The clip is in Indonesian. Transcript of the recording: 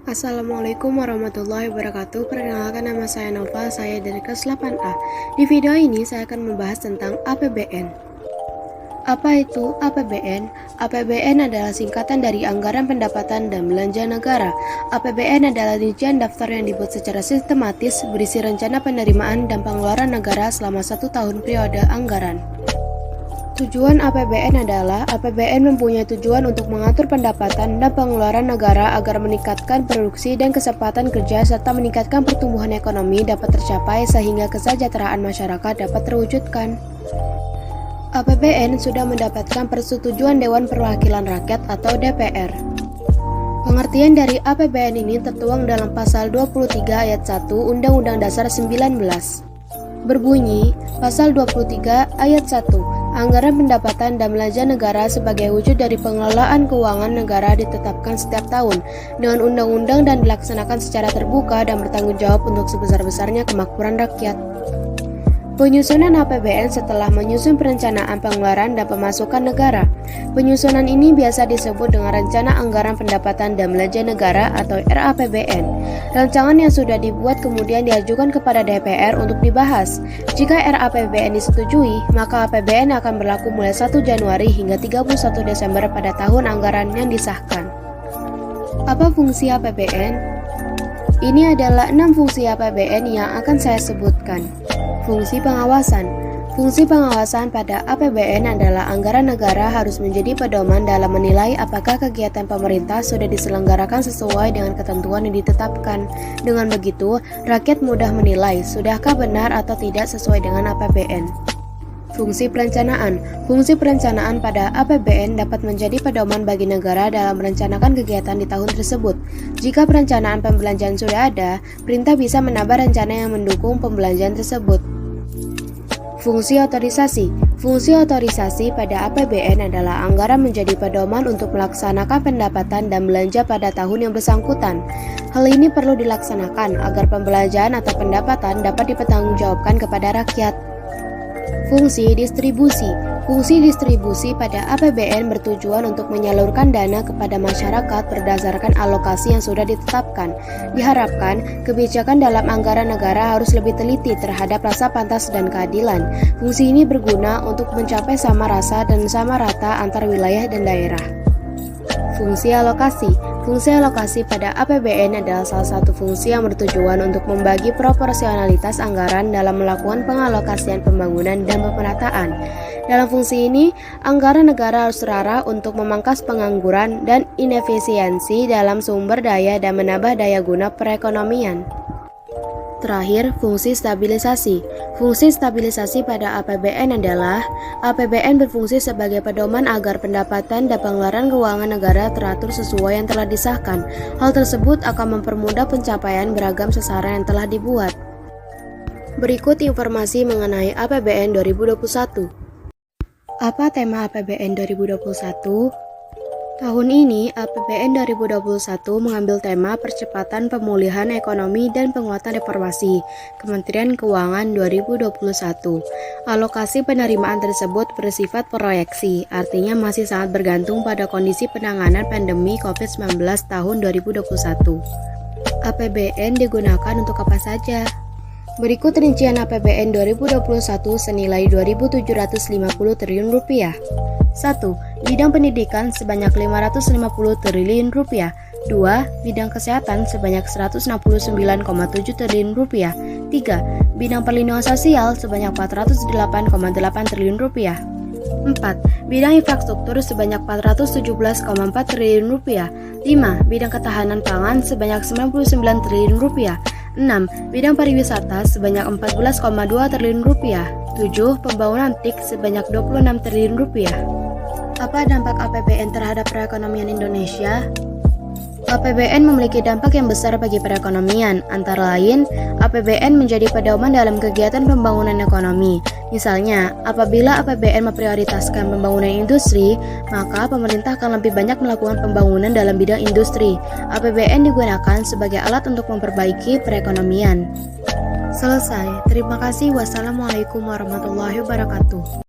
Assalamualaikum warahmatullahi wabarakatuh. Perkenalkan, nama saya Nova, saya dari kelas 8A. Di video ini saya akan membahas tentang APBN. Apa itu APBN? APBN adalah singkatan dari Anggaran Pendapatan dan Belanja Negara. APBN adalah rincian daftar yang dibuat secara sistematis, berisi rencana penerimaan dan pengeluaran negara selama 1 tahun periode anggaran. Tujuan APBN adalah APBN mempunyai tujuan untuk mengatur pendapatan dan pengeluaran negara agar meningkatkan produksi dan kesempatan kerja serta meningkatkan pertumbuhan ekonomi dapat tercapai sehingga kesejahteraan masyarakat dapat terwujudkan. APBN sudah mendapatkan persetujuan Dewan Perwakilan Rakyat atau DPR. Pengertian dari APBN ini tertuang dalam pasal 23 ayat 1 Undang-Undang Dasar 19. Berbunyi, pasal 23 ayat 1, anggaran pendapatan dan belanja negara sebagai wujud dari pengelolaan keuangan negara ditetapkan setiap tahun dengan undang-undang dan dilaksanakan secara terbuka dan bertanggung jawab untuk sebesar-besarnya kemakmuran rakyat. Penyusunan APBN setelah menyusun perencanaan pengeluaran dan pemasukan negara. Penyusunan ini biasa disebut dengan Rencana Anggaran Pendapatan dan Belanja Negara atau RAPBN. Rancangan yang sudah dibuat kemudian diajukan kepada DPR untuk dibahas. Jika RAPBN disetujui, maka APBN akan berlaku mulai 1 Januari hingga 31 Desember pada tahun anggaran yang disahkan. Apa fungsi APBN? Ini adalah 6 fungsi APBN yang akan saya sebutkan. Fungsi pengawasan. Fungsi pengawasan pada APBN adalah anggaran negara harus menjadi pedoman dalam menilai apakah kegiatan pemerintah sudah diselenggarakan sesuai dengan ketentuan yang ditetapkan. Dengan begitu, rakyat mudah menilai sudahkah benar atau tidak sesuai dengan APBN. Fungsi perencanaan. Fungsi perencanaan pada APBN dapat menjadi pedoman bagi negara dalam merencanakan kegiatan di tahun tersebut. Jika perencanaan pembelanjaan sudah ada, perintah bisa menambah rencana yang mendukung pembelanjaan tersebut. Fungsi otorisasi. Fungsi otorisasi pada APBN adalah anggaran menjadi pedoman untuk melaksanakan pendapatan dan belanja pada tahun yang bersangkutan. Hal ini perlu dilaksanakan agar pembelanjaan atau pendapatan dapat dipertanggungjawabkan kepada rakyat. Fungsi distribusi. Fungsi distribusi pada APBN bertujuan untuk menyalurkan dana kepada masyarakat berdasarkan alokasi yang sudah ditetapkan. Diharapkan, kebijakan dalam anggaran negara harus lebih teliti terhadap rasa pantas dan keadilan. Fungsi ini berguna untuk mencapai sama rasa dan sama rata antar wilayah dan daerah. Fungsi alokasi. Fungsi alokasi pada APBN adalah salah satu fungsi yang bertujuan untuk membagi proporsionalitas anggaran dalam melakukan pengalokasian pembangunan dan pemerataan. Dalam fungsi ini, anggaran negara harus terarah untuk memangkas pengangguran dan inefisiensi dalam sumber daya dan menambah daya guna perekonomian. Terakhir, fungsi stabilisasi. Fungsi stabilisasi pada APBN adalah APBN berfungsi sebagai pedoman agar pendapatan dan pengeluaran keuangan negara teratur sesuai yang telah disahkan. Hal tersebut akan mempermudah pencapaian beragam sasaran yang telah dibuat. Berikut informasi mengenai APBN 2021. Apa tema APBN 2021? Tahun ini, APBN 2021 mengambil tema Percepatan Pemulihan Ekonomi dan Penguatan Reformasi, Kementerian Keuangan 2021. Alokasi penerimaan tersebut bersifat proyeksi, artinya masih sangat bergantung pada kondisi penanganan pandemi COVID-19 tahun 2021. APBN digunakan untuk apa saja? Berikut rincian APBN 2021 senilai Rp2.750 triliun. 1. Bidang pendidikan sebanyak Rp550 triliun. 2. Bidang kesehatan sebanyak Rp169,7 triliun. 3. Bidang perlindungan sosial sebanyak Rp408,8 triliun. 4. Bidang infrastruktur sebanyak Rp417,4 triliun. 5. Bidang ketahanan pangan sebanyak Rp99 triliun. 6. Bidang pariwisata sebanyak Rp14,2 triliun. 7. Pembangunan TIK sebanyak Rp26 triliun. Apa dampak APBN terhadap perekonomian Indonesia? APBN memiliki dampak yang besar bagi perekonomian, antara lain, APBN menjadi pedoman dalam kegiatan pembangunan ekonomi. Misalnya, apabila APBN memprioritaskan pembangunan industri, maka pemerintah akan lebih banyak melakukan pembangunan dalam bidang industri. APBN digunakan sebagai alat untuk memperbaiki perekonomian. Selesai. Terima kasih. Wassalamualaikum warahmatullahi wabarakatuh.